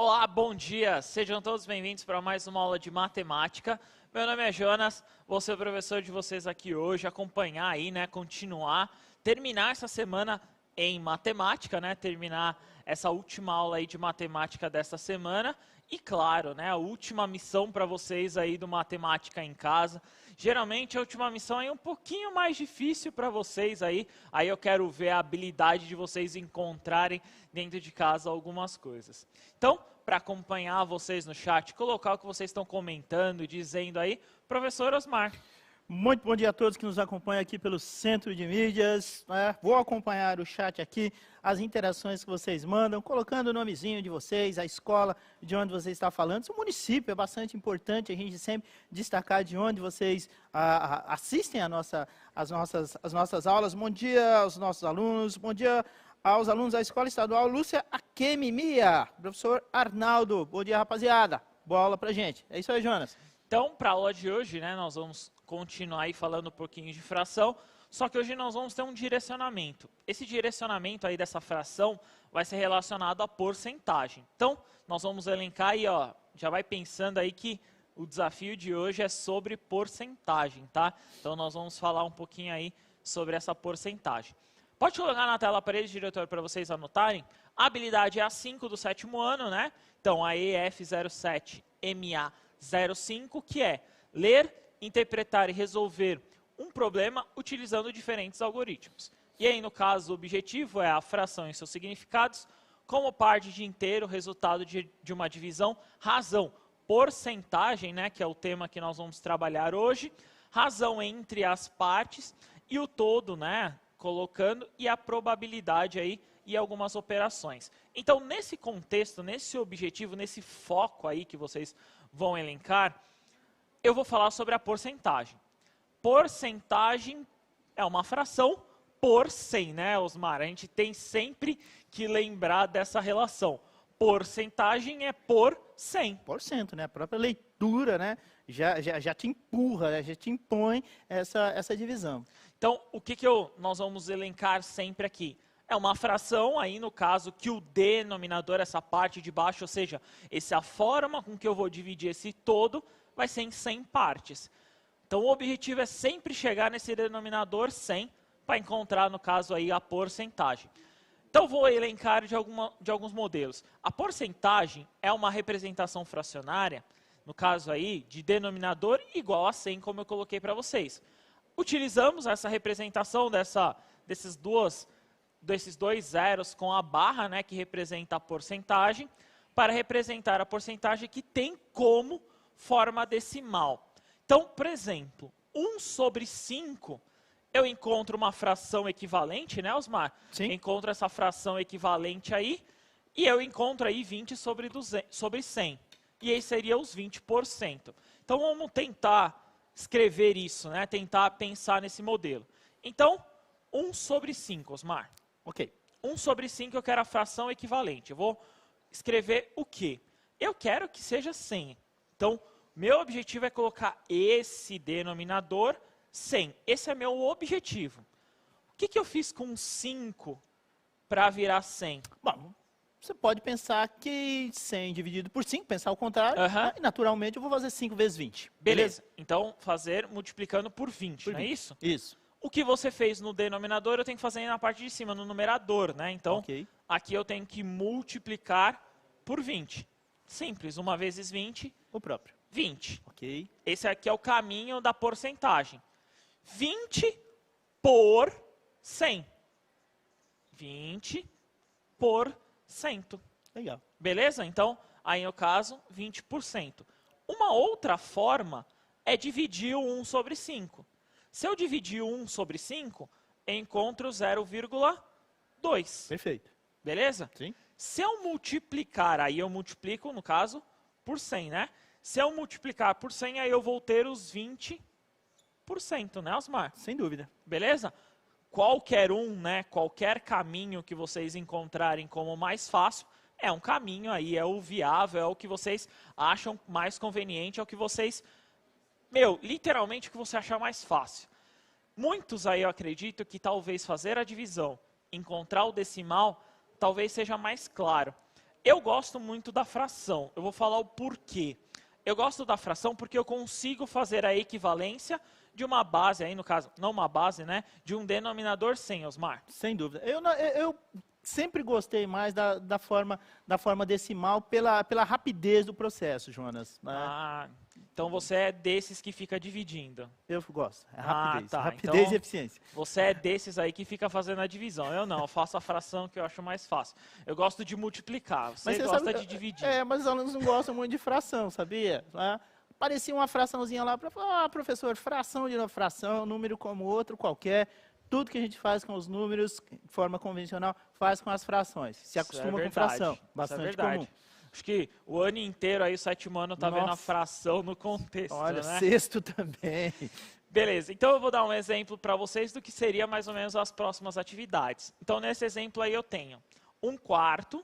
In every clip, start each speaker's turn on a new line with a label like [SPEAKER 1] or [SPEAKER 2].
[SPEAKER 1] Olá, bom dia! Sejam todos bem-vindos para mais uma aula de matemática. Meu nome é Jonas, vou ser o professor de vocês aqui hoje, acompanhar aí, continuar, terminar essa semana em matemática, terminar essa última aula aí de matemática dessa semana. E claro, a última missão para vocês aí do Matemática em Casa. Geralmente a última missão é um pouquinho mais difícil para vocês aí eu quero ver a habilidade de vocês encontrarem dentro de casa algumas coisas. Então, para acompanhar vocês no chat, colocar o que vocês estão comentando, dizendo aí, professor Osmar.
[SPEAKER 2] Muito bom dia a todos que nos acompanham aqui pelo Centro de Mídias. Vou acompanhar o chat aqui, as interações que vocês mandam, colocando o nomezinho de vocês, a escola de onde você está falando. O município é bastante importante a gente sempre destacar de onde vocês assistem as nossas aulas. Bom dia aos nossos alunos, bom dia aos alunos da Escola Estadual Lúcia Akemi-Mia, professor Arnaldo. Bom dia, rapaziada. Boa aula pra gente. É isso aí, Jonas.
[SPEAKER 1] Então, para a aula de hoje, nós vamos continuar aí falando um pouquinho de fração, só que hoje nós vamos ter um direcionamento. Esse direcionamento aí dessa fração vai ser relacionado à porcentagem. Então, nós vamos elencar aí, já vai pensando aí que o desafio de hoje é sobre porcentagem, tá? Então, nós vamos falar um pouquinho aí sobre essa porcentagem. Pode colocar na tela para eles, diretor, para vocês anotarem. A habilidade é a 5 do 7º ano, Então, a EF07MA05, que é ler, interpretar e resolver um problema utilizando diferentes algoritmos. E aí, no caso, o objetivo é a fração e seus significados, como parte de inteiro, resultado de uma divisão, razão, porcentagem, que é o tema que nós vamos trabalhar hoje, razão entre as partes e o todo, colocando, e a probabilidade aí e algumas operações. Então, nesse contexto, nesse objetivo, nesse foco aí que vocês vão elencar, eu vou falar sobre a porcentagem. Porcentagem é uma fração por 100, Osmar? A gente tem sempre que lembrar dessa relação. Porcentagem é por 100.
[SPEAKER 2] Por cento, A própria leitura, já te empurra, já te impõe essa divisão.
[SPEAKER 1] Então, o que nós vamos elencar sempre aqui? É uma fração, aí no caso, que o denominador, essa parte de baixo, ou seja, a forma com que eu vou dividir esse todo, vai ser em 100 partes. Então, o objetivo é sempre chegar nesse denominador 100, para encontrar, no caso, aí a porcentagem. Então, vou elencar de alguns modelos. A porcentagem é uma representação fracionária, no caso aí, de denominador igual a 100, como eu coloquei para vocês. Utilizamos essa representação desses dois zeros com a barra, que representa a porcentagem, para representar a porcentagem que tem como forma decimal. Então, por exemplo, 1 sobre 5, eu encontro uma fração equivalente, Osmar?
[SPEAKER 2] Sim.
[SPEAKER 1] Encontro essa fração equivalente aí, e eu encontro aí 20 sobre 100. E aí seria os 20%. Então, vamos tentar escrever isso, tentar pensar nesse modelo. Então, 1 sobre 5, Osmar.
[SPEAKER 2] Ok.
[SPEAKER 1] 1 sobre 5 eu quero a fração equivalente. Eu vou escrever o quê? Eu quero que seja 100. Então, meu objetivo é colocar esse denominador 100. Esse é meu objetivo. O que eu fiz com 5 para virar 100?
[SPEAKER 2] Bom, você pode pensar que 100 dividido por 5, pensar ao contrário, e naturalmente eu vou fazer 5 vezes 20.
[SPEAKER 1] Beleza. Então, fazer multiplicando por 20, não é isso?
[SPEAKER 2] Isso.
[SPEAKER 1] O que você fez no denominador, eu tenho que fazer na parte de cima, no numerador, Então, aqui eu tenho que multiplicar por 20. Simples, 1 vezes 20.
[SPEAKER 2] O próprio.
[SPEAKER 1] 20.
[SPEAKER 2] Ok.
[SPEAKER 1] Esse aqui é o caminho da porcentagem. 20 por 100. 20 por 100.
[SPEAKER 2] Legal.
[SPEAKER 1] Beleza? Então, aí no caso, 20%. Uma outra forma é dividir o 1 sobre 5. Se eu dividir 1 sobre 5, eu encontro 0,2.
[SPEAKER 2] Perfeito.
[SPEAKER 1] Beleza?
[SPEAKER 2] Sim.
[SPEAKER 1] Se eu multiplicar, aí eu multiplico, no caso, por 100, Se eu multiplicar por 100, aí eu vou ter os 20%, Osmar?
[SPEAKER 2] Sem dúvida.
[SPEAKER 1] Beleza? Qualquer qualquer caminho que vocês encontrarem como mais fácil, é um caminho aí, é o viável, é o que vocês acham mais conveniente, é o que vocês... literalmente o que você achar mais fácil. Muitos aí eu acredito que talvez fazer a divisão, encontrar o decimal, talvez seja mais claro. Eu gosto muito da fração. Eu vou falar o porquê. Eu gosto da fração porque eu consigo fazer a equivalência de uma base, aí no caso, não uma base, né? De um denominador 100, Osmar.
[SPEAKER 2] Sem dúvida. Eu sempre gostei mais da forma decimal pela rapidez do processo, Jonas. Né?
[SPEAKER 1] Ah, então você é desses que fica dividindo.
[SPEAKER 2] Eu gosto. É rapidez.
[SPEAKER 1] Tá.
[SPEAKER 2] Rapidez
[SPEAKER 1] Então,
[SPEAKER 2] e eficiência.
[SPEAKER 1] Você é desses aí que fica fazendo a divisão. Eu não, eu faço a fração que eu acho mais fácil. Eu gosto de multiplicar, você gosta de dividir.
[SPEAKER 2] Mas os alunos não gostam muito de fração, sabia? Parecia uma fraçãozinha lá, professor, fração de uma fração, número como outro qualquer. Tudo que a gente faz com os números, de forma convencional, faz com as frações. Se acostuma com fração, bastante comum.
[SPEAKER 1] Acho que o ano inteiro aí, o 7º ano, tá vendo a fração no contexto,
[SPEAKER 2] olha,
[SPEAKER 1] né?
[SPEAKER 2] sexto também.
[SPEAKER 1] Beleza, então eu vou dar um exemplo para vocês do que seria mais ou menos as próximas atividades. Então, nesse exemplo aí eu tenho 1/4.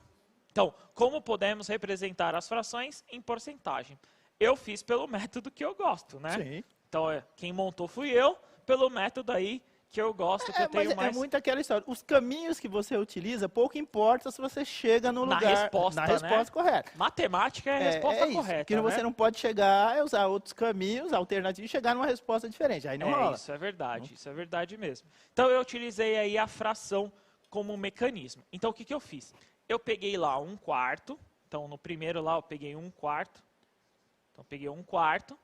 [SPEAKER 1] Então, como podemos representar as frações em porcentagem? Eu fiz pelo método que eu gosto, né?
[SPEAKER 2] Sim.
[SPEAKER 1] Então, quem montou fui eu, pelo método aí que eu gosto, que eu tenho mais...
[SPEAKER 2] É muito aquela história. Os caminhos que você utiliza, pouco importa se você chega no lugar...
[SPEAKER 1] Na resposta
[SPEAKER 2] correta.
[SPEAKER 1] Matemática é a resposta correta,
[SPEAKER 2] porque você não pode chegar a usar outros caminhos alternativos e chegar numa resposta diferente. Aí não rola.
[SPEAKER 1] Isso é verdade, isso é verdade mesmo. Então, eu utilizei aí a fração como mecanismo. Então, o que eu fiz? Eu peguei lá 1/4. Então, no primeiro lá, eu peguei 1/4. Então, eu peguei 1/4.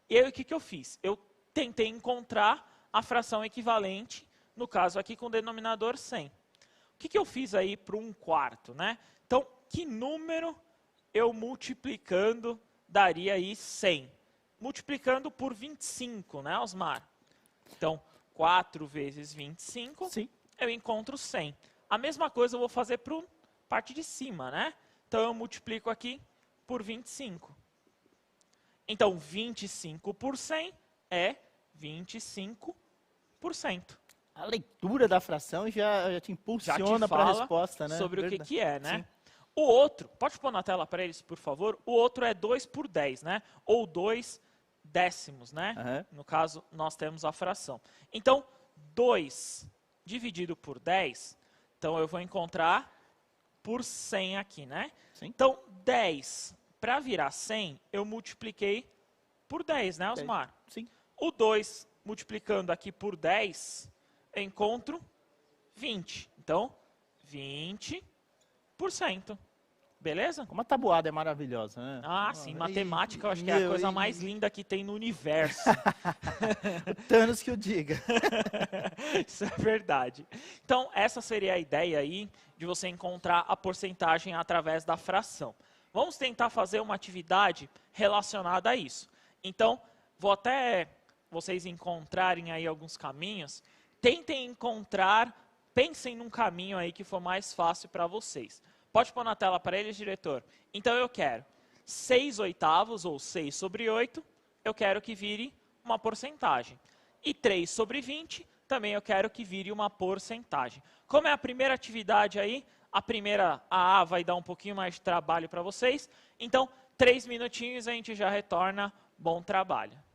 [SPEAKER 1] E aí, o que eu fiz? Eu tentei encontrar a fração equivalente, no caso aqui com o denominador 100. O que eu fiz aí para 1/4, né? Então, que número eu multiplicando daria aí 100? Multiplicando por 25, né, Osmar? Então, 4 vezes 25,
[SPEAKER 2] Sim.
[SPEAKER 1] Eu encontro 100. A mesma coisa eu vou fazer para a parte de cima, né? Então, eu multiplico aqui por 25. Então, 25 por 100 é 25%.
[SPEAKER 2] A leitura da fração já te impulsiona para a resposta, né?
[SPEAKER 1] Sobre o que é, né? Sim. O outro, pode pôr na tela para eles, por favor? O outro é 2 por 10, né? Ou 2 décimos, né? No caso, nós temos a fração. Então, 2 dividido por 10, então eu vou encontrar por 100 aqui, né?
[SPEAKER 2] Sim.
[SPEAKER 1] Então, 10 para virar 100, eu multipliquei por 10, né, Osmar?
[SPEAKER 2] Sim.
[SPEAKER 1] O 2 multiplicando aqui por 10, eu encontro 20. Então, 20%. Beleza?
[SPEAKER 2] Como a tabuada é maravilhosa, né?
[SPEAKER 1] Ah, sim. Matemática eu acho que é a coisa mais linda que tem no universo.
[SPEAKER 2] O Thanos que o diga.
[SPEAKER 1] Isso é verdade. Então, essa seria a ideia aí de você encontrar a porcentagem através da fração. Vamos tentar fazer uma atividade relacionada a isso. Então, vou até vocês encontrarem aí alguns caminhos. Tentem encontrar, pensem num caminho aí que for mais fácil para vocês. Pode pôr na tela para eles, diretor. Então, eu quero 6/8 ou 6/8, eu quero que vire uma porcentagem. E 3/20, também eu quero que vire uma porcentagem. Como é a primeira atividade aí, a A vai dar um pouquinho mais de trabalho para vocês. Então, 3 minutinhos a gente já retorna. Bom trabalho.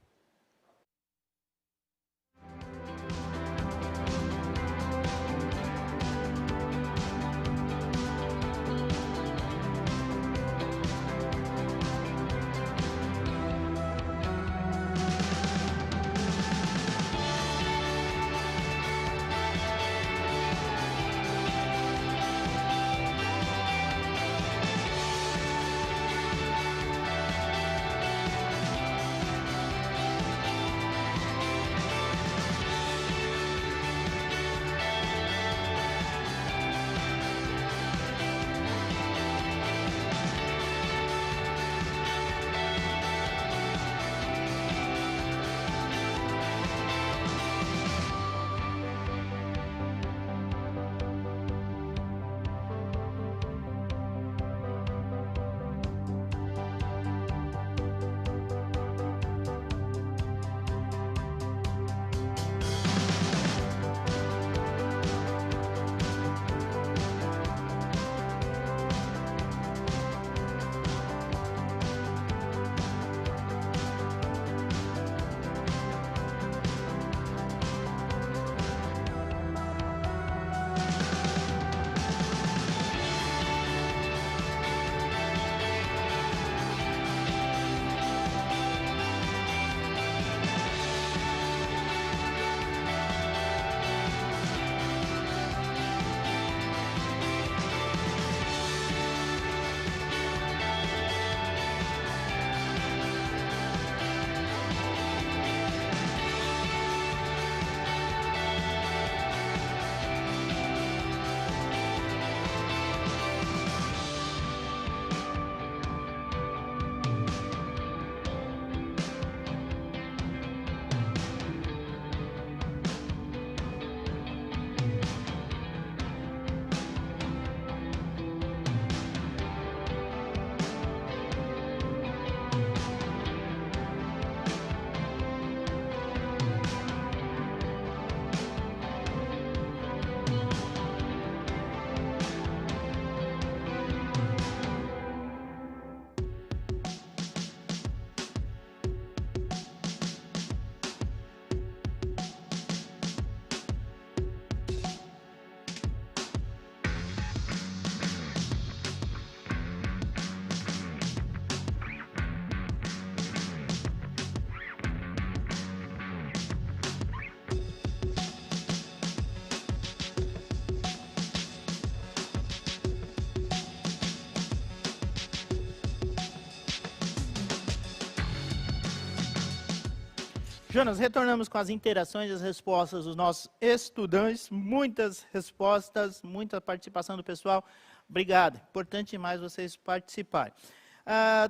[SPEAKER 2] Jonas, retornamos com as interações e as respostas dos nossos estudantes. Muitas respostas, muita participação do pessoal. Obrigado. Importante demais vocês participarem.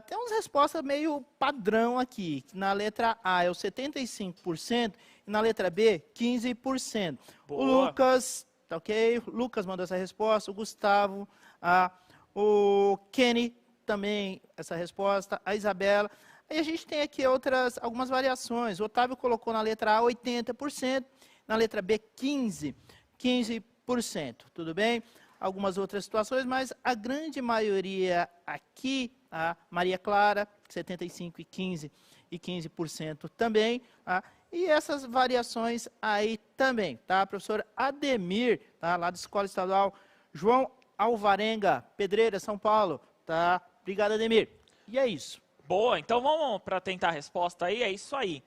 [SPEAKER 2] Tem umas respostas meio padrão aqui. Na letra A é o 75% e na letra B, 15%.
[SPEAKER 1] Boa.
[SPEAKER 2] O Lucas, tá ok? O Lucas mandou essa resposta. O Gustavo, o Kenny também essa resposta. A Isabela. Aí a gente tem aqui algumas variações. O Otávio colocou na letra A 80%, na letra B 15%. Tudo bem? Algumas outras situações, mas a grande maioria aqui, a Maria Clara, 75% e 15%, e 15% também. E essas variações aí também, tá? Professor Ademir, tá? Lá da Escola Estadual João Alvarenga, Pedreira, São Paulo, tá? Obrigado, Ademir. E é isso.
[SPEAKER 1] Boa, então vamos para tentar a resposta aí, é isso aí.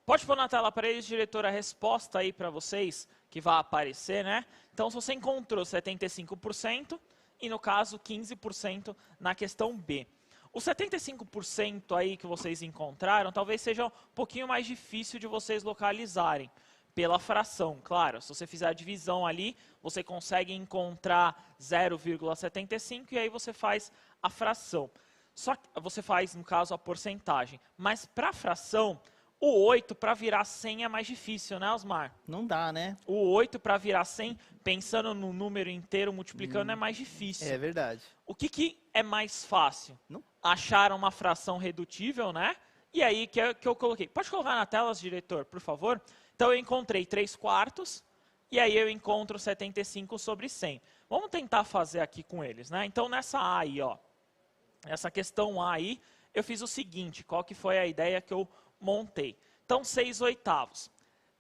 [SPEAKER 1] Pode pôr na tela para eles, diretor, a resposta aí para vocês, que vai aparecer, né? Então, se você encontrou 75% e, no caso, 15% na questão B. O 75% aí que vocês encontraram, talvez seja um pouquinho mais difícil de vocês localizarem. Pela fração, claro. Se você fizer a divisão ali, você consegue encontrar 0,75 e aí você faz a fração. Só que você faz, no caso, a porcentagem. Mas para a fração, o 8 para virar 100 é mais difícil, né, Osmar?
[SPEAKER 2] Não dá, né?
[SPEAKER 1] O 8 para virar 100, pensando no número inteiro, multiplicando, é mais difícil.
[SPEAKER 2] É verdade.
[SPEAKER 1] O que é mais fácil?
[SPEAKER 2] Não.
[SPEAKER 1] Achar uma fração redutível, né? E aí que eu coloquei. Pode colocar na tela, diretor, por favor? Então eu encontrei 3/4 e aí eu encontro 75 sobre 100. Vamos tentar fazer aqui com eles, né? Então nessa A aí, ó. Essa questão A aí, eu fiz o seguinte, qual que foi a ideia que eu montei? Então, 6/8.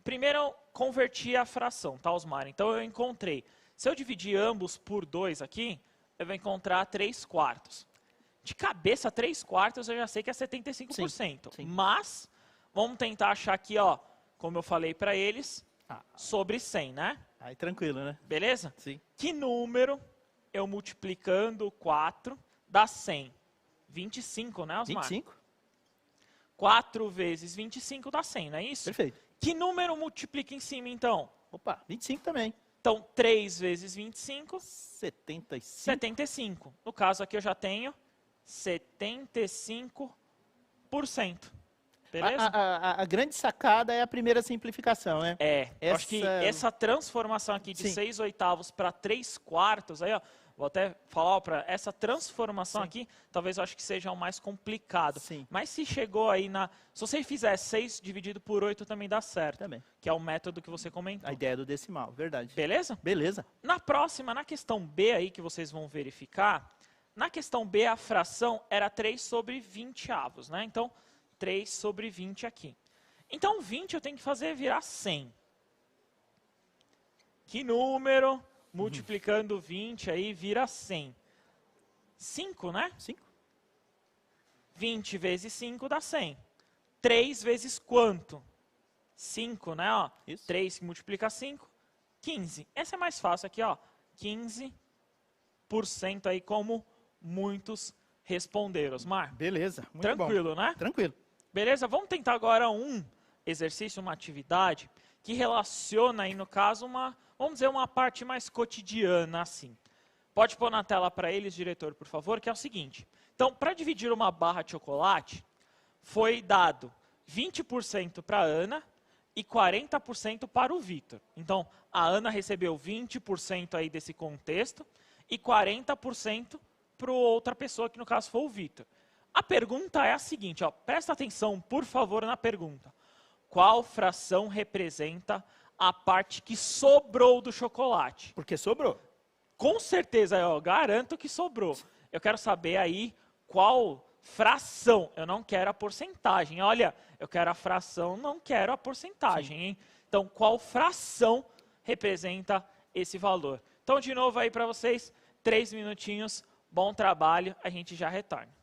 [SPEAKER 1] Primeiro eu converti a fração, tá, Osmar? Então eu encontrei, se eu dividir ambos por 2 aqui, eu vou encontrar 3/4. De cabeça, 3/4 eu já sei que é 75%.
[SPEAKER 2] Sim.
[SPEAKER 1] Mas, vamos tentar achar aqui, ó, como eu falei para eles, sobre 100, né?
[SPEAKER 2] Aí tranquilo, né?
[SPEAKER 1] Beleza?
[SPEAKER 2] Sim.
[SPEAKER 1] Que número eu multiplicando 4 dá 100? 25, né, Osmar?
[SPEAKER 2] 25?
[SPEAKER 1] 4 vezes 25 dá 100, não é isso?
[SPEAKER 2] Perfeito.
[SPEAKER 1] Que número multiplica em cima, então?
[SPEAKER 2] Opa, 25 também.
[SPEAKER 1] Então, 3 vezes 25,
[SPEAKER 2] 75.
[SPEAKER 1] 75. No caso aqui eu já tenho 75%. Beleza?
[SPEAKER 2] A grande sacada é a primeira simplificação, né?
[SPEAKER 1] Eu acho que essa transformação aqui de 6/8 para 3/4, aí, ó, vou até falar para essa transformação aqui, talvez eu acho que seja o mais complicado.
[SPEAKER 2] Sim.
[SPEAKER 1] Mas se chegou aí se você fizer 6 dividido por 8 também dá certo.
[SPEAKER 2] Também.
[SPEAKER 1] Que é o método que você comentou.
[SPEAKER 2] A ideia do decimal, verdade.
[SPEAKER 1] Beleza?
[SPEAKER 2] Beleza.
[SPEAKER 1] Na próxima, na questão B aí que vocês vão verificar, na questão B a fração era 3/20, né? Então, 3 sobre 20 aqui. Então, 20 eu tenho que fazer virar 100. Que número, multiplicando 20 aí, vira 100? 5, né?
[SPEAKER 2] 5.
[SPEAKER 1] 20 vezes 5 dá 100. 3 vezes quanto? 5, né? Ó,
[SPEAKER 2] Isso.
[SPEAKER 1] 3 que multiplica 5, 15. Essa é mais fácil aqui, ó. 15% aí, como muitos responderam, Osmar.
[SPEAKER 2] Beleza. Muito
[SPEAKER 1] Tranquilo,
[SPEAKER 2] bom.
[SPEAKER 1] né?
[SPEAKER 2] Tranquilo.
[SPEAKER 1] Beleza? Vamos tentar agora um exercício, uma atividade que relaciona aí, no caso, vamos dizer, uma parte mais cotidiana, assim. Pode pôr na tela para eles, diretor, por favor, que é o seguinte. Então, para dividir uma barra de chocolate, foi dado 20% para a Ana e 40% para o Vitor. Então, a Ana recebeu 20% aí desse contexto e 40% para outra pessoa, que no caso foi o Vitor. A pergunta é a seguinte, ó, presta atenção, por favor, na pergunta. Qual fração representa a parte que sobrou do chocolate?
[SPEAKER 2] Porque sobrou.
[SPEAKER 1] Com certeza, eu garanto que sobrou. Eu quero saber aí qual fração. Eu não quero a porcentagem. Olha, eu quero a fração, não quero a porcentagem, hein? Então, qual fração representa esse valor? Então, de novo aí para vocês, 3 minutinhos, bom trabalho, a gente já retorna.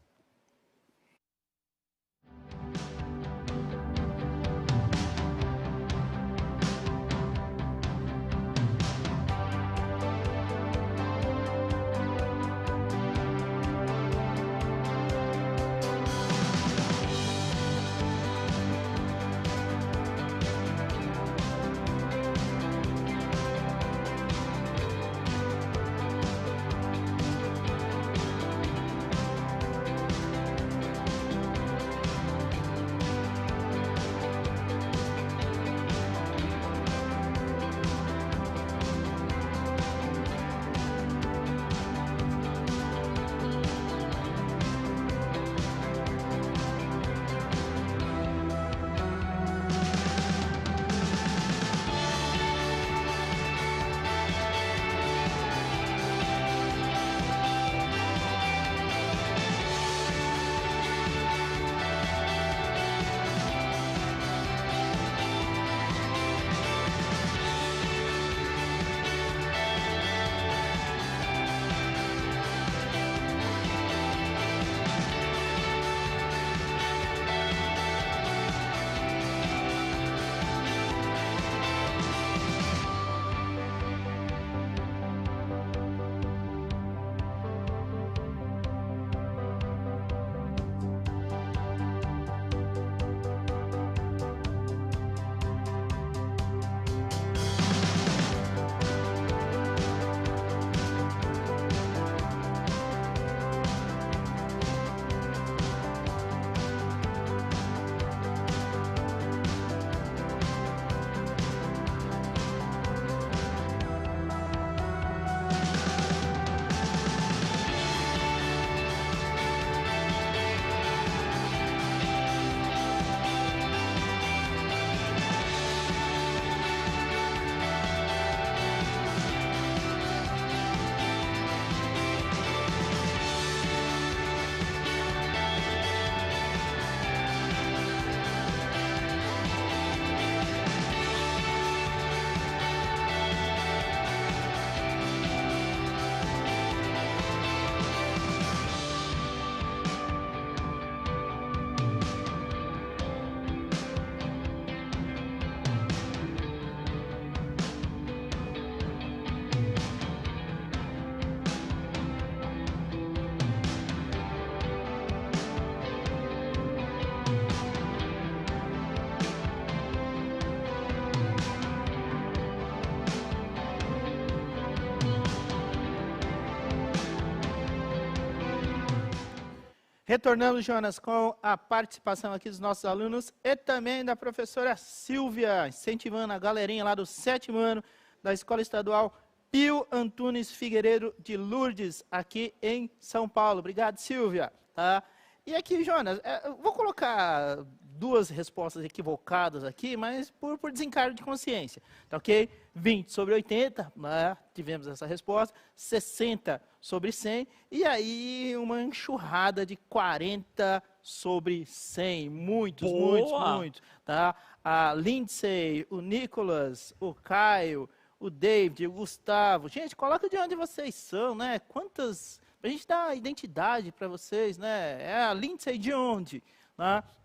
[SPEAKER 2] Retornamos, Jonas, com a participação aqui dos nossos alunos e também da professora Silvia, incentivando a galerinha lá do 7º ano da Escola Estadual Pio Antunes Figueiredo de Lourdes, aqui em São Paulo. Obrigado, Silvia. Tá? E aqui, Jonas, eu vou colocar duas respostas equivocadas aqui, mas por desencargo de consciência, tá ok? 20 sobre 80, né? Tivemos essa resposta, 60 sobre 100, e aí uma enxurrada de 40 sobre 100, muitos, muitos, tá? A Lindsay, o Nicolas, o Caio, o David, o Gustavo, gente, coloca de onde vocês são, né? Quantas, pra gente dar identidade para vocês, né? É a Lindsay de onde?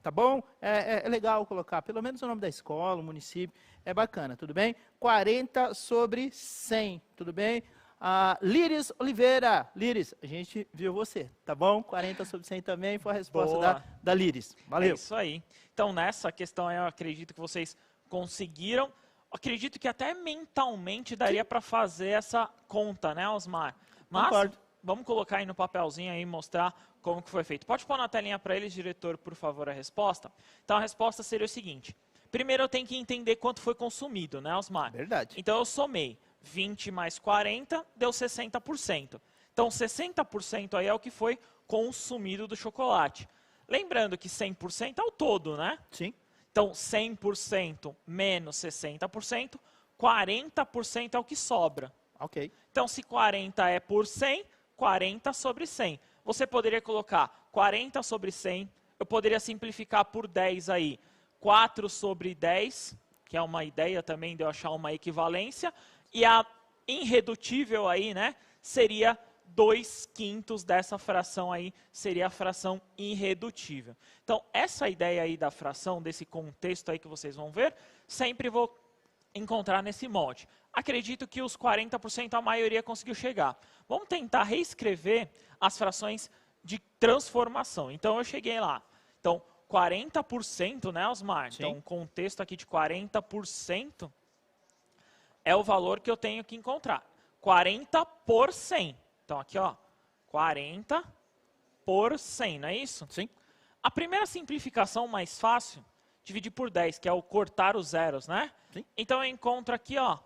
[SPEAKER 2] Tá bom? É legal colocar pelo menos o nome da escola, o município, é bacana, tudo bem? 40 sobre 100, tudo bem? Liris Oliveira, Liris, a gente viu você, tá bom? 40 sobre 100 também foi a resposta da Liris, valeu.
[SPEAKER 1] É isso aí. Então, nessa questão, eu acredito que vocês conseguiram. Acredito que até mentalmente daria para fazer essa conta, né, Osmar? Mas,
[SPEAKER 2] concordo.
[SPEAKER 1] Vamos colocar aí no papelzinho aí e mostrar como que foi feito. Pode pôr na telinha para eles, diretor, por favor, a resposta? Então, a resposta seria o seguinte. Primeiro, eu tenho que entender quanto foi consumido, né, Osmar?
[SPEAKER 2] Verdade.
[SPEAKER 1] Então, eu somei 20 mais 40, deu 60%. Então, 60% aí é o que foi consumido do chocolate. Lembrando que 100% é o todo, né?
[SPEAKER 2] Sim.
[SPEAKER 1] Então, 100% menos 60%, 40% é o que sobra.
[SPEAKER 2] Ok.
[SPEAKER 1] Então, se 40 é por 100, 40 sobre 100. Você poderia colocar 40 sobre 100, eu poderia simplificar por 10 aí, 4 sobre 10, que é uma ideia também de eu achar uma equivalência, e a irredutível aí, né, seria 2/5 dessa fração aí, seria a fração irredutível. Então, essa ideia aí da fração, desse contexto aí que vocês vão ver, sempre vou encontrar nesse molde. Acredito que os 40% a maioria conseguiu chegar. Vamos tentar reescrever as frações de transformação. Então, eu cheguei lá. Então, 40%, né, Osmar?
[SPEAKER 2] Sim.
[SPEAKER 1] Então, um contexto aqui de 40% é o valor que eu tenho que encontrar. 40 por 100. Então, aqui, ó, 40 por 100, não é isso?
[SPEAKER 2] Sim.
[SPEAKER 1] A primeira simplificação mais fácil, dividir por 10, que é o cortar os zeros, né?
[SPEAKER 2] Sim.
[SPEAKER 1] Então, eu encontro aqui, ó,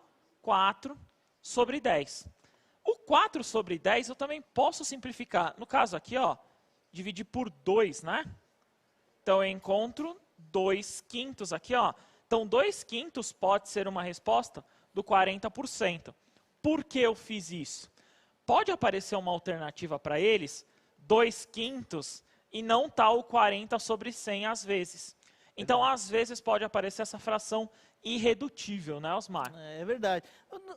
[SPEAKER 1] 4 sobre 10. O 4 sobre 10 eu também posso simplificar. No caso aqui, ó, dividir por 2, né? Então, eu encontro 2/5 aqui, ó. Então, 2/5 pode ser uma resposta do 40%. Por que eu fiz isso? Pode aparecer uma alternativa para eles, 2/5 e não tal 40 sobre 100 às vezes. Então, às vezes, pode aparecer essa fração irredutível, né, Osmar?
[SPEAKER 2] É verdade.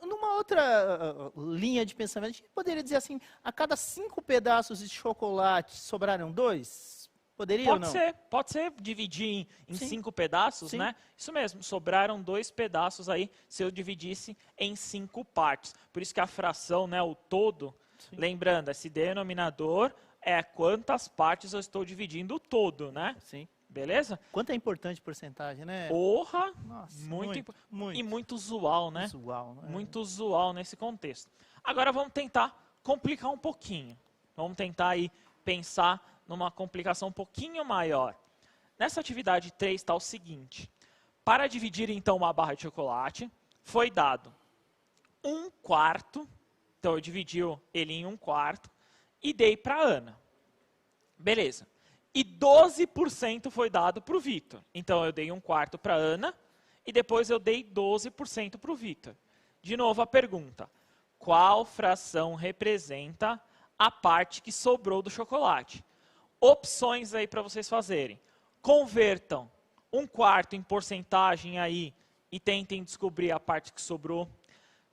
[SPEAKER 2] Numa outra linha de pensamento, a gente poderia dizer assim, a cada 5 pedaços de chocolate sobraram 2? Poderia ou não?
[SPEAKER 1] Pode ser dividir em
[SPEAKER 2] Sim.
[SPEAKER 1] 5 pedaços,
[SPEAKER 2] Sim.
[SPEAKER 1] né? Isso mesmo, sobraram 2 pedaços aí se eu dividisse em 5 partes. Por isso que a fração, né, o todo,
[SPEAKER 2] Sim.
[SPEAKER 1] lembrando, esse denominador é quantas partes eu estou dividindo o todo, né?
[SPEAKER 2] Sim.
[SPEAKER 1] Beleza?
[SPEAKER 2] Quanto é importante porcentagem, né?
[SPEAKER 1] Porra,
[SPEAKER 2] Nossa,
[SPEAKER 1] muito,
[SPEAKER 2] muito.
[SPEAKER 1] e muito usual, né?
[SPEAKER 2] Usual, né?
[SPEAKER 1] Muito usual nesse contexto. Agora vamos tentar complicar um pouquinho. Vamos tentar aí pensar numa complicação um pouquinho maior. Nessa atividade 3 está o seguinte. Para dividir então uma barra de chocolate, foi dado 1/4, então eu dividi ele em 1/4 e dei para a Ana. Beleza. E 12% foi dado para o Vitor. Então eu dei 1/4 para a Ana e depois eu dei 12% para o Vitor. De novo a pergunta. Qual fração representa a parte que sobrou do chocolate? Opções aí para vocês fazerem. Convertam 1/4 em porcentagem aí e tentem descobrir a parte que sobrou.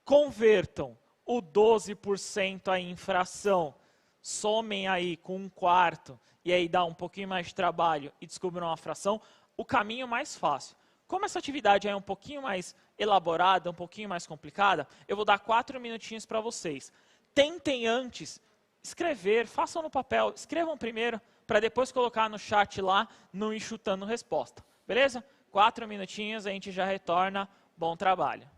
[SPEAKER 1] Convertam o 12% aí em fração, somem aí com 1/4 e aí dá um pouquinho mais de trabalho e descubram a fração. O caminho mais fácil. Como essa atividade é um pouquinho mais elaborada, um pouquinho mais complicada, eu vou dar 4 minutinhos para vocês. Tentem antes escrever, façam no papel, escrevam primeiro, para depois colocar no chat lá, no Enxutando Resposta. Beleza? 4 minutinhos, a gente já retorna. Bom trabalho.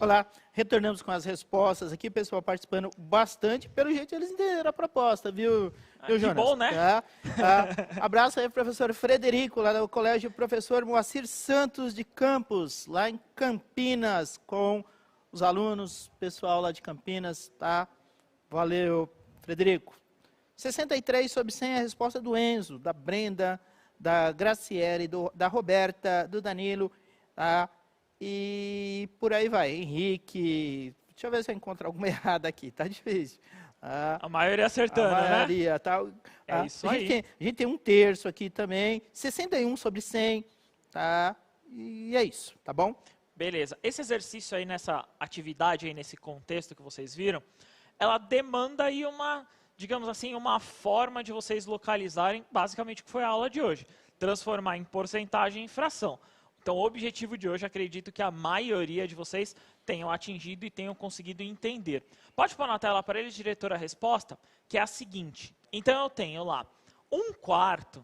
[SPEAKER 2] Olá, retornamos com as respostas aqui, pessoal participando bastante. Pelo jeito eles entenderam a proposta, viu, Jonas?
[SPEAKER 1] Que bom, né?
[SPEAKER 2] Abraço aí, professor Frederico, lá do Colégio Professor Moacir Santos de Campos, lá em Campinas, com os alunos, pessoal lá de Campinas, tá? Valeu, Frederico. 63 sobre 100 é a resposta do Enzo, da Brenda, da Graciele, da Roberta, do Danilo, tá? E por aí vai, Henrique. Deixa eu ver se eu encontro alguma errada aqui, tá difícil.
[SPEAKER 1] A maioria acertando,
[SPEAKER 2] a maioria,
[SPEAKER 1] né?
[SPEAKER 2] Tá?
[SPEAKER 1] É isso aí.
[SPEAKER 2] A gente tem um terço aqui também, 61 sobre 100, tá? E é isso, tá bom?
[SPEAKER 1] Beleza. Esse exercício aí, nessa atividade aí, nesse contexto que vocês viram, ela demanda aí uma, digamos assim, uma forma de vocês localizarem basicamente o que foi a aula de hoje. Transformar em porcentagem em fração. Então, o objetivo de hoje, acredito que a maioria de vocês tenham atingido e tenham conseguido entender. Pode pôr na tela para eles, diretor, a resposta, que é a seguinte. Então, eu tenho lá, 1/4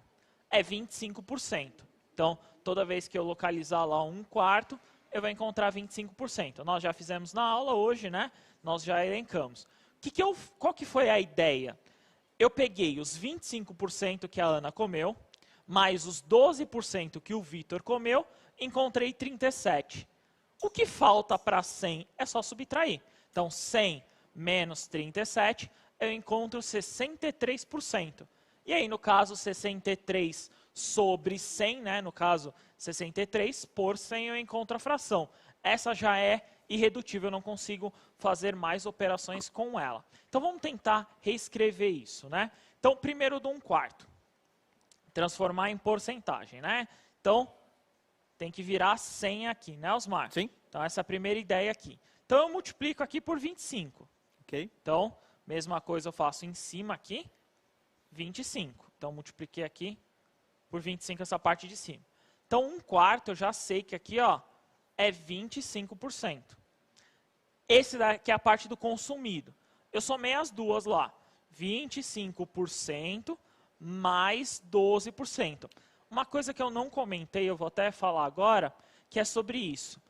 [SPEAKER 1] é 25%. Então, toda vez que eu localizar lá 1/4, eu vou encontrar 25%. Nós já fizemos na aula hoje, né? Nós já elencamos. Qual que foi a ideia? Eu peguei os 25% que a Ana comeu, mais os 12% que o Vitor comeu, encontrei 37. O que falta para 100 é só subtrair. Então, 100 menos 37, eu encontro 63%. E aí, no caso, 63 sobre 100, né? No caso, 63 por 100, eu encontro a fração. Essa já é irredutível, eu não consigo fazer mais operações com ela. Então, vamos tentar reescrever isso, né? Então, primeiro do 1/4. Transformar em porcentagem, né? Então, tem que virar 100 aqui, né, Osmar?
[SPEAKER 2] Sim.
[SPEAKER 1] Então, essa é a primeira ideia aqui. Então, eu multiplico aqui por 25.
[SPEAKER 2] Ok.
[SPEAKER 1] Então, mesma coisa eu faço em cima aqui, 25. Então, multipliquei aqui por 25 essa parte de cima. Então, 1/4 eu já sei que aqui, ó, é 25%. Esse daqui é a parte do consumido. Eu somei as duas lá. 25% mais 12%. Uma coisa que eu não comentei, eu vou até falar agora, que é sobre isso.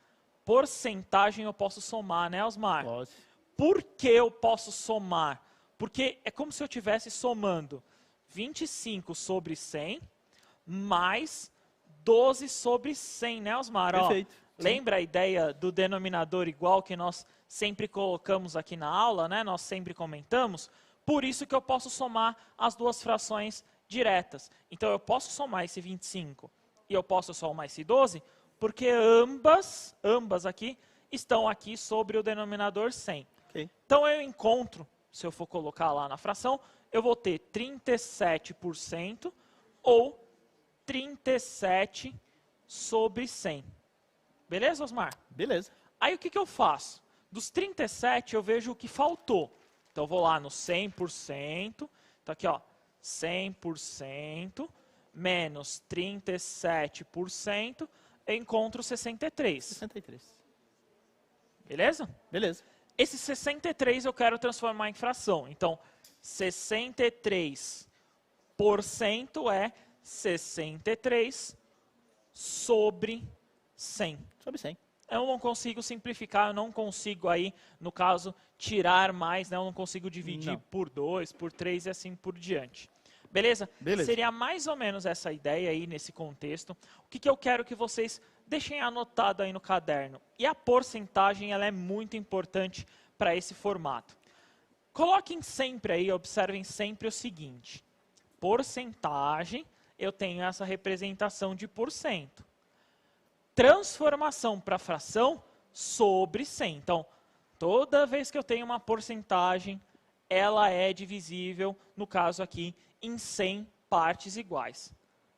[SPEAKER 1] Porcentagem eu posso somar, né, Osmar?
[SPEAKER 2] Pode.
[SPEAKER 1] Por que eu posso somar? Porque é como se eu estivesse somando 25 sobre 100 mais 12 sobre 100, né, Osmar?
[SPEAKER 2] Perfeito.
[SPEAKER 1] Ó, lembra a ideia do denominador igual que nós sempre colocamos aqui na aula, né? Nós sempre comentamos. Por isso que eu posso somar as duas frações diretas. Então, eu posso somar esse 25 e eu posso somar esse 12, porque ambas aqui estão aqui sobre o denominador 100.
[SPEAKER 2] Okay.
[SPEAKER 1] Então, eu encontro, se eu for colocar lá na fração, eu vou ter 37% ou 37 sobre 100. Beleza, Osmar?
[SPEAKER 2] Beleza.
[SPEAKER 1] Aí, o que eu faço? Dos 37, eu vejo o que faltou. Então, eu vou lá no 100%. Então, aqui, ó, 100% menos 37%, eu encontro 63.
[SPEAKER 2] 63.
[SPEAKER 1] Beleza?
[SPEAKER 2] Beleza.
[SPEAKER 1] Esse 63 eu quero transformar em fração. Então, 63% é 63 sobre 100.
[SPEAKER 2] Sobre 100.
[SPEAKER 1] Eu não consigo simplificar, eu não consigo aí, no caso, tirar mais, né? Eu não consigo dividir por 2, por 3 e assim por diante. Beleza?
[SPEAKER 2] Beleza.
[SPEAKER 1] Seria mais ou menos essa ideia aí nesse contexto. O que eu quero que vocês deixem anotado aí no caderno. E a porcentagem, ela é muito importante para esse formato. Coloquem sempre aí, observem sempre o seguinte. Porcentagem, eu tenho essa representação de porcento. Transformação para fração sobre 100. Então, toda vez que eu tenho uma porcentagem, ela é divisível, no caso aqui, em 100 partes iguais.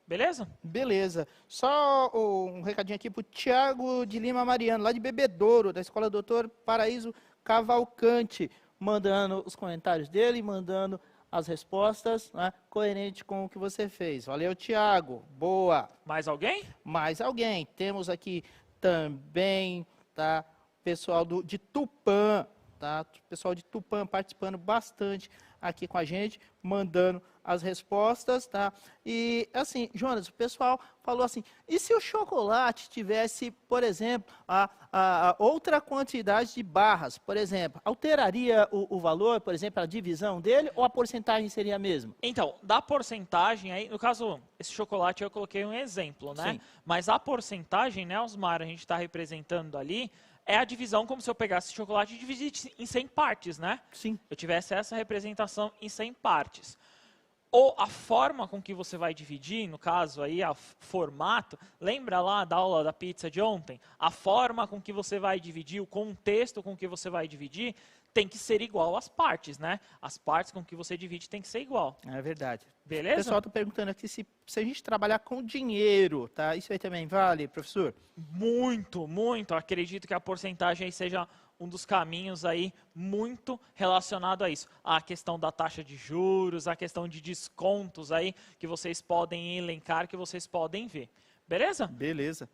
[SPEAKER 1] Beleza?
[SPEAKER 2] Beleza. Só um recadinho aqui para o Thiago de Lima Mariano, lá de Bebedouro, da Escola Doutor Paraíso Cavalcante, mandando os comentários dele, mandando as respostas, né, coerente com o que você fez. Valeu, Thiago. Boa.
[SPEAKER 1] Mais alguém?
[SPEAKER 2] Mais alguém. Temos aqui também, tá, pessoal de Tupã, tá? Pessoal de Tupã participando bastante aqui com a gente, mandando as respostas, tá? E, assim, Jonas, o pessoal falou assim, e se o chocolate tivesse, por exemplo, a outra quantidade de barras, por exemplo, alteraria o valor, por exemplo, a divisão dele, ou a porcentagem seria a mesma?
[SPEAKER 1] Então, da porcentagem, aí, no caso, esse chocolate eu coloquei um exemplo, né?
[SPEAKER 2] Sim.
[SPEAKER 1] Mas a porcentagem, né, Osmar, a gente está representando ali, é a divisão como se eu pegasse chocolate e dividisse em 100 partes, né?
[SPEAKER 2] Sim.
[SPEAKER 1] Eu tivesse essa representação em 100 partes. Ou a forma com que você vai dividir, no caso aí, o formato, lembra lá da aula da pizza de ontem? A forma com que você vai dividir, o contexto com que você vai dividir, tem que ser igual às partes, né? As partes com que você divide tem que ser igual.
[SPEAKER 2] É verdade.
[SPEAKER 1] Beleza?
[SPEAKER 2] O pessoal está perguntando aqui se a gente trabalhar com dinheiro, tá? Isso aí também vale, professor?
[SPEAKER 1] Muito, muito. Acredito que a porcentagem aí seja um dos caminhos aí muito relacionado a isso. A questão da taxa de juros, a questão de descontos aí que vocês podem elencar, que vocês podem ver. Beleza?
[SPEAKER 2] Beleza.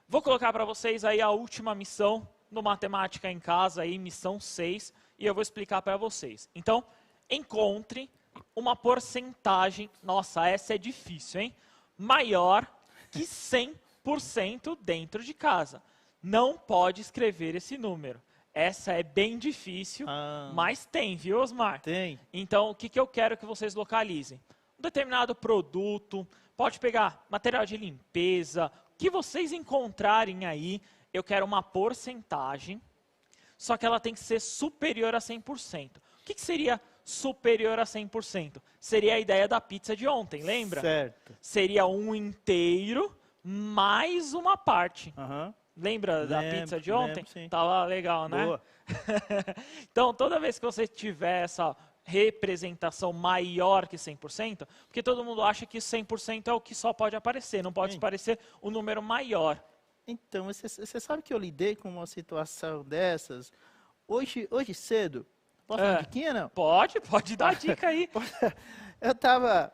[SPEAKER 1] Vou colocar para vocês aí a última missão no Matemática em Casa, aí, missão 6, e eu vou explicar para vocês. Então, encontre uma porcentagem, nossa, essa é difícil, hein? Maior que 100% dentro de casa. Não pode escrever esse número. Essa é bem difícil, mas tem, viu, Osmar?
[SPEAKER 2] Tem.
[SPEAKER 1] Então, o que eu quero que vocês localizem? Um determinado produto, pode pegar material de limpeza, o que vocês encontrarem aí, eu quero uma porcentagem, só que ela tem que ser superior a 100%. O que seria superior a 100%? Seria a ideia da pizza de ontem, lembra?
[SPEAKER 2] Certo.
[SPEAKER 1] Seria um inteiro mais uma parte.
[SPEAKER 2] Aham.
[SPEAKER 1] Lembra da pizza de ontem?
[SPEAKER 2] Lembro, sim.
[SPEAKER 1] Tava legal, né?
[SPEAKER 2] Boa.
[SPEAKER 1] Então, toda vez que você tiver essa representação maior que 100%, porque todo mundo acha que 100% é o que só pode aparecer, não pode
[SPEAKER 2] Sim.
[SPEAKER 1] aparecer um número maior.
[SPEAKER 2] Então, você sabe que eu lidei com uma situação dessas hoje cedo? Posso dar uma diquinha, não?
[SPEAKER 1] Pode dar dica aí.
[SPEAKER 2] Eu estava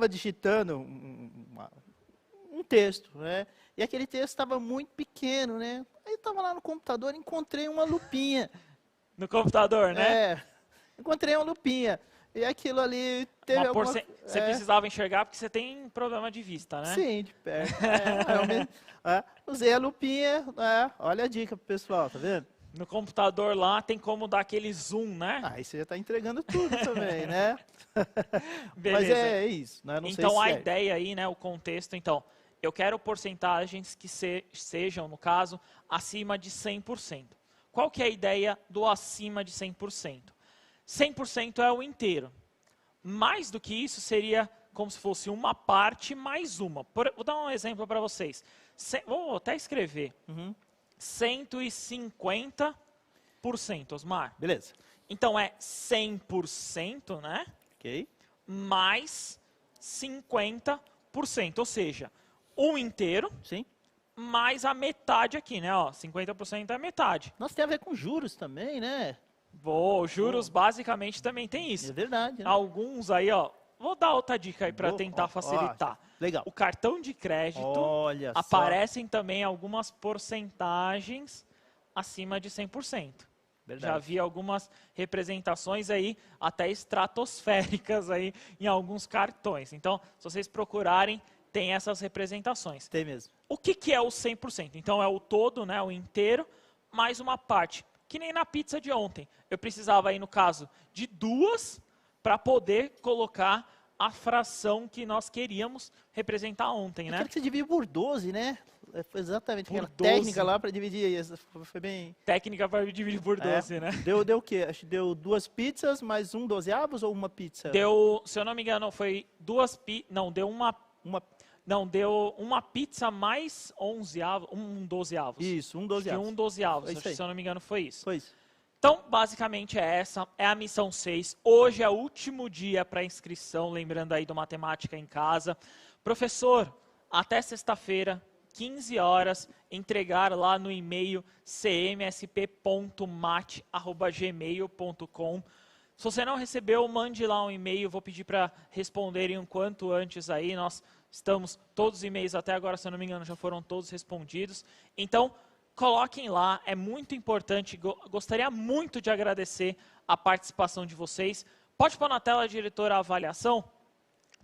[SPEAKER 2] digitando um texto, né? E aquele texto estava muito pequeno, né? Aí eu estava lá no computador e encontrei uma lupinha.
[SPEAKER 1] No computador, né?
[SPEAKER 2] É, encontrei uma lupinha. E aquilo ali teve alguma...
[SPEAKER 1] Você precisava enxergar porque você tem problema de vista, né?
[SPEAKER 2] Sim, de perto. Usei a lupinha, olha a dica pro pessoal, tá vendo?
[SPEAKER 1] No computador lá tem como dar aquele zoom, né?
[SPEAKER 2] Aí você já está entregando tudo também, né?
[SPEAKER 1] Beleza.
[SPEAKER 2] Mas é isso, né? Não
[SPEAKER 1] Então
[SPEAKER 2] sei se
[SPEAKER 1] a ideia aí, né, o contexto, então, eu quero porcentagens que sejam, no caso, acima de 100%. Qual que é a ideia do acima de 100%? 100% é o inteiro. Mais do que isso seria como se fosse uma parte mais uma. Vou dar um exemplo para vocês. Vou até escrever. 150%, Osmar.
[SPEAKER 2] Beleza.
[SPEAKER 1] Então é 100%, né?
[SPEAKER 2] Ok.
[SPEAKER 1] Mais 50%, ou seja, um inteiro
[SPEAKER 2] Sim.
[SPEAKER 1] mais a metade aqui, né? Ó, 50% é a metade.
[SPEAKER 2] Nossa, tem a ver com juros também, né?
[SPEAKER 1] Boa, juros basicamente também tem
[SPEAKER 2] É
[SPEAKER 1] isso.
[SPEAKER 2] verdade, né?
[SPEAKER 1] Alguns aí, ó, vou dar outra dica aí para tentar facilitar.
[SPEAKER 2] Legal.
[SPEAKER 1] O cartão de crédito,
[SPEAKER 2] Olha só.
[SPEAKER 1] aparecem também algumas porcentagens acima de 100%.
[SPEAKER 2] Verdade.
[SPEAKER 1] Já vi algumas representações aí, até estratosféricas aí, em alguns cartões. Então, se vocês procurarem, tem essas representações.
[SPEAKER 2] Tem mesmo.
[SPEAKER 1] O que é o 100%? Então, é o todo, né, o inteiro, mais uma parte. Que nem na pizza de ontem. Eu precisava aí, no caso, de duas para poder colocar a fração que nós queríamos representar ontem, né?
[SPEAKER 2] Aquele que você divide por 12, né? Foi exatamente
[SPEAKER 1] Por
[SPEAKER 2] aquela
[SPEAKER 1] 12.
[SPEAKER 2] técnica lá para dividir. Foi bem...
[SPEAKER 1] Técnica para dividir por 12, né?
[SPEAKER 2] Deu o quê? Acho que deu 2 pizzas mais um 12avos ou uma pizza?
[SPEAKER 1] Deu, se eu não me engano, foi não, deu uma...
[SPEAKER 2] Uma...
[SPEAKER 1] Não, deu uma pizza mais 11 avos, um 12 avos.
[SPEAKER 2] Isso, um 12avos.
[SPEAKER 1] Acho que um 12 avos,
[SPEAKER 2] Foi isso
[SPEAKER 1] acho que,
[SPEAKER 2] aí.
[SPEAKER 1] se eu não me engano foi isso.
[SPEAKER 2] Foi isso.
[SPEAKER 1] Então, basicamente essa é a missão 6. Hoje é o último dia para inscrição, lembrando aí do Matemática em Casa. Professor, até sexta-feira, 15 horas, entregar lá no e-mail cmsp.mate@gmail.com. Se você não recebeu, mande lá um e-mail, vou pedir para responderem o quanto antes aí. Nós estamos, todos os e-mails até agora, se eu não me engano, já foram todos respondidos. Então, coloquem lá, é muito importante, gostaria muito de agradecer a participação de vocês. Pode pôr na tela, diretor, a avaliação?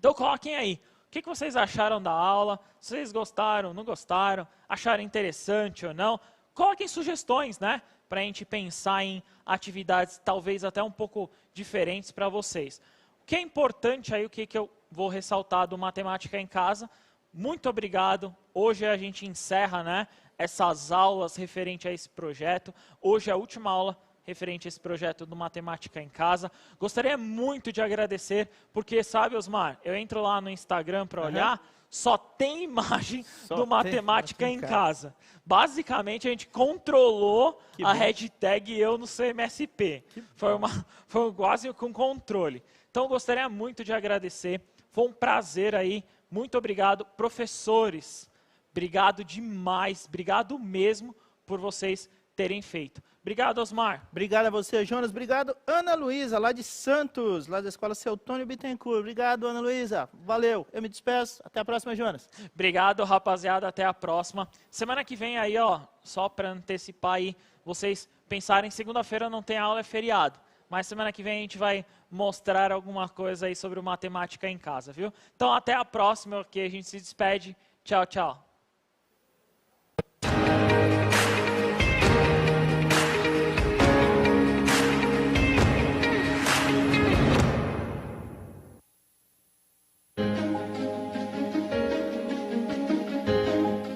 [SPEAKER 1] Então coloquem aí, o que vocês acharam da aula, se vocês gostaram, não gostaram, acharam interessante ou não. Coloquem sugestões, né, para a gente pensar em atividades talvez até um pouco diferentes para vocês. O que é importante aí, o que eu vou ressaltar do Matemática em Casa, muito obrigado. Hoje a gente encerra, né, essas aulas referente a esse projeto. Hoje é a última aula referente a esse projeto do Matemática em Casa. Gostaria muito de agradecer, porque sabe, Osmar, eu entro lá no Instagram para olhar, só tem imagem do Matemática em Casa. Basicamente, a gente controlou a hashtag Eu no CMSP. Foi quase com controle. Então, gostaria muito de agradecer. Foi um prazer aí. Muito obrigado. Professores, obrigado demais. Obrigado mesmo por vocês terem feito. Obrigado, Osmar.
[SPEAKER 2] Obrigado a você, Jonas. Obrigado, Ana Luísa, lá de Santos, lá da Escola Seutônio Bittencourt. Obrigado, Ana Luísa. Valeu. Eu me despeço. Até a próxima, Jonas.
[SPEAKER 1] Obrigado, rapaziada. Até a próxima. Semana que vem aí, ó, só para antecipar aí, vocês pensarem, segunda-feira não tem aula, é feriado. Mas semana que vem a gente vai mostrar alguma coisa aí sobre o Matemática em Casa, viu? Então, até a próxima, que a gente se despede. Tchau, tchau.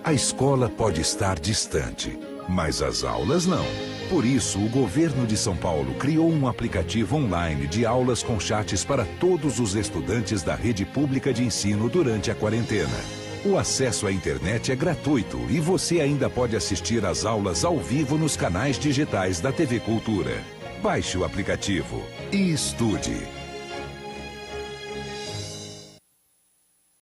[SPEAKER 3] A escola pode estar distante, mas as aulas não. Por isso, o governo de São Paulo criou um aplicativo online de aulas com chats para todos os estudantes da rede pública de ensino durante a quarentena. O acesso à internet é gratuito e você ainda pode assistir às aulas ao vivo nos canais digitais da TV Cultura. Baixe o aplicativo e estude.